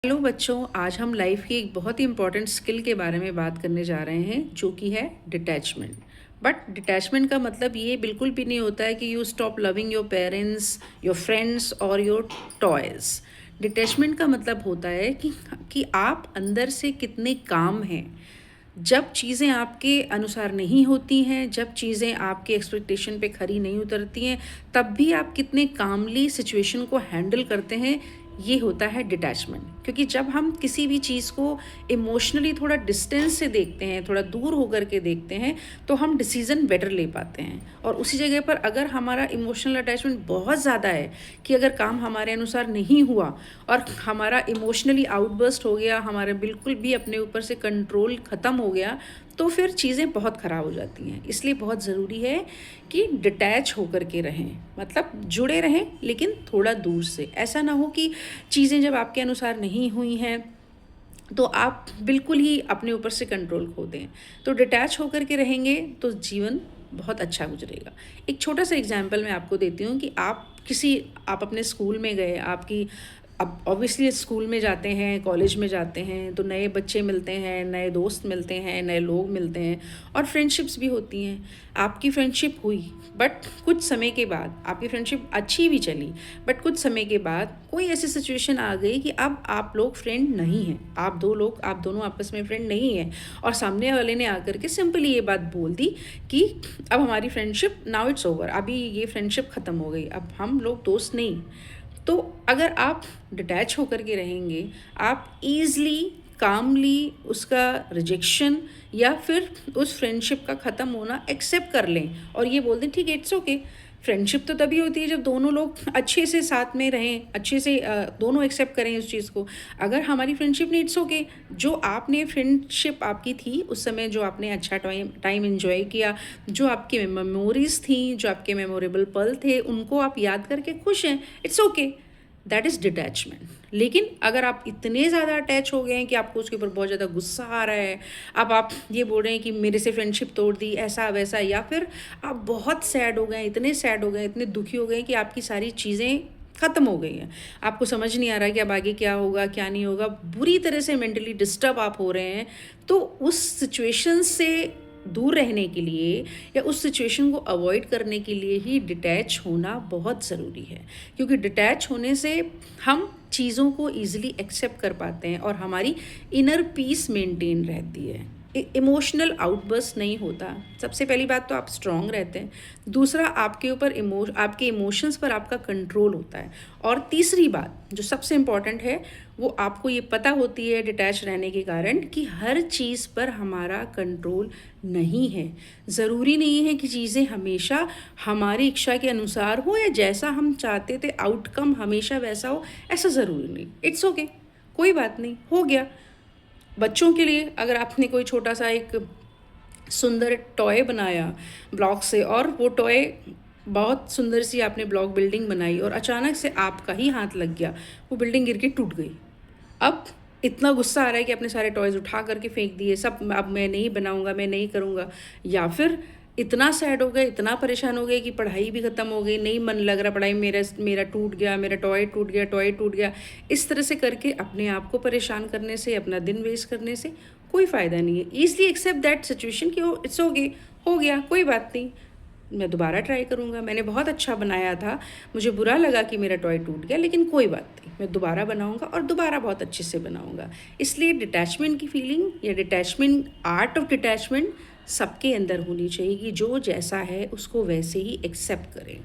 Hello बच्चों, आज हम लाइफ की एक बहुत ही इंपॉर्टेंट स्किल के बारे में बात करने जा रहे हैं जो कि है डिटैचमेंट। बट डिटैचमेंट का मतलब ये बिल्कुल भी नहीं होता है कि you stop loving your parents, your friends और योर टॉयज़। डिटैचमेंट का मतलब होता है कि आप अंदर से कितने काम हैं। जब चीज़ें आपके अनुसार नहीं होती हैं, जब चीज़ें आपके एक्सपेक्टेशन पे खरी नहीं उतरती हैं, तब भी आप कितने कामली सिचुएशन को हैंडल करते हैं, ये होता है डिटैचमेंट। क्योंकि जब हम किसी भी चीज़ को इमोशनली थोड़ा डिस्टेंस से देखते हैं, थोड़ा दूर होकर के देखते हैं, तो हम डिसीज़न बेटर ले पाते हैं। और उसी जगह पर अगर हमारा इमोशनल अटैचमेंट बहुत ज़्यादा है कि अगर काम हमारे अनुसार नहीं हुआ और हमारा इमोशनली आउटबर्स्ट हो गया, हमारा बिल्कुल भी अपने ऊपर से कंट्रोल ख़त्म हो गया, तो फिर चीज़ें बहुत ख़राब हो जाती हैं। इसलिए बहुत ज़रूरी है कि डिटैच होकर के रहें, मतलब जुड़े रहें लेकिन थोड़ा दूर से। ऐसा ना हो कि चीज़ें जब आपके अनुसार नहीं हुई हैं तो आप बिल्कुल ही अपने ऊपर से कंट्रोल खो दें। तो डिटैच होकर के रहेंगे तो जीवन बहुत अच्छा गुजरेगा। एक छोटा सा एग्जांपल मैं आपको देती हूँ कि आप अपने स्कूल में गए, आपकी अब ऑब्वियसली स्कूल में जाते हैं, कॉलेज में जाते हैं, तो नए बच्चे मिलते हैं, नए दोस्त मिलते हैं, नए लोग मिलते हैं और फ्रेंडशिप्स भी होती हैं। आपकी फ्रेंडशिप हुई, बट कुछ समय के बाद आपकी फ्रेंडशिप अच्छी भी चली, बट कुछ समय के बाद कोई ऐसी सिचुएशन आ गई कि अब आप लोग फ्रेंड नहीं हैं। आप दोनों आपस में फ्रेंड नहीं हैं और सामने वाले ने आकर के सिंपली ये बात बोल दी कि अब हमारी फ्रेंडशिप नाउ इट्स ओवर, अभी ये फ्रेंडशिप ख़त्म हो गई, अब हम लोग दोस्त नहीं। तो अगर आप डिटैच होकर के रहेंगे, आप ईज़िली कामली उसका रिजेक्शन या फिर उस फ्रेंडशिप का ख़त्म होना एक्सेप्ट कर लें और ये बोल दें ठीक है, इट्स ओके। फ्रेंडशिप तो तभी होती है जब दोनों लोग अच्छे से साथ में रहें, अच्छे से दोनों एक्सेप्ट करें उस चीज़ को। अगर हमारी फ्रेंडशिप नहीं, इट्स ओके। जो आपने फ्रेंडशिप आपकी थी उस समय, जो आपने अच्छा टाइम एंजॉय किया, जो आपकी मेमोरीज थी, जो आपके मेमोरेबल पल थे, उनको आप याद करके खुश हैं, it's okay. That is detachment. लेकिन अगर आप इतने ज़्यादा अटैच हो गए हैं कि आपको उसके ऊपर बहुत ज़्यादा गुस्सा आ रहा है, अब आप ये बोल रहे हैं कि मेरे से फ्रेंडशिप तोड़ दी, ऐसा वैसा, या फिर आप बहुत सैड हो गए, इतने सैड हो गए, इतने दुखी हो गए कि आपकी सारी चीज़ें ख़त्म हो गई हैं, आपको समझ नहीं आ रहा है कि अब आगे क्या होगा क्या नहीं होगा, बुरी तरह से मेंटली डिस्टर्ब आप हो रहे हैं, तो उस सिचुएशन से दूर रहने के लिए या उस सिचुएशन को अवॉइड करने के लिए ही डिटैच होना बहुत ज़रूरी है। क्योंकि डिटैच होने से हम चीज़ों को ईज़िली एक्सेप्ट कर पाते हैं और हमारी इनर पीस मेंटेन रहती है। इमोशनल आउटबर्स्ट नहीं होता। सबसे पहली बात तो आप स्ट्रॉन्ग रहते हैं, दूसरा आपके ऊपर आपके इमोशंस पर आपका कंट्रोल होता है, और तीसरी बात जो सबसे इम्पॉर्टेंट है, वो आपको ये पता होती है डिटैच रहने के कारण कि हर चीज़ पर हमारा कंट्रोल नहीं है। ज़रूरी नहीं है कि चीज़ें हमेशा हमारी इच्छा के अनुसार हो या जैसा हम चाहते थे आउटकम हमेशा वैसा हो, ऐसा ज़रूरी नहीं। इट्स ओके, कोई बात नहीं, हो गया। बच्चों के लिए अगर आपने कोई छोटा सा एक सुंदर टॉय बनाया ब्लॉक से, और वो टॉय बहुत सुंदर सी आपने ब्लॉक बिल्डिंग बनाई और अचानक से आपका ही हाथ लग गया, वो बिल्डिंग गिर के टूट गई। अब इतना गुस्सा आ रहा है कि अपने सारे टॉयज़ उठा करके फेंक दिए, सब अब मैं नहीं बनाऊंगा, मैं नहीं करूँगा। या फिर इतना सैड हो गए, इतना परेशान हो गए कि पढ़ाई भी ख़त्म हो गई, नहीं मन लग रहा पढ़ाई, मेरा मेरा टूट गया, मेरा टॉय टूट गया, टॉय टूट गया। इस तरह से करके अपने आप को परेशान करने से, अपना दिन वेस्ट करने से कोई फ़ायदा नहीं है। ईज़िली एक्सेप्ट दैट सिचुएशन कि इट्स ओके, हो गया, कोई बात नहीं, मैं दोबारा ट्राई करूँगा। मैंने बहुत अच्छा बनाया था, मुझे बुरा लगा कि मेरा टॉय टूट गया, लेकिन कोई बात नहीं, मैं दोबारा बनाऊँगा और दोबारा बहुत अच्छे से बनाऊँगा। इसलिए डिटैचमेंट की फीलिंग या डिटैचमेंट, आर्ट ऑफ डिटैचमेंट सबके अंदर होनी चाहिए कि जो जैसा है उसको वैसे ही एक्सेप्ट करें।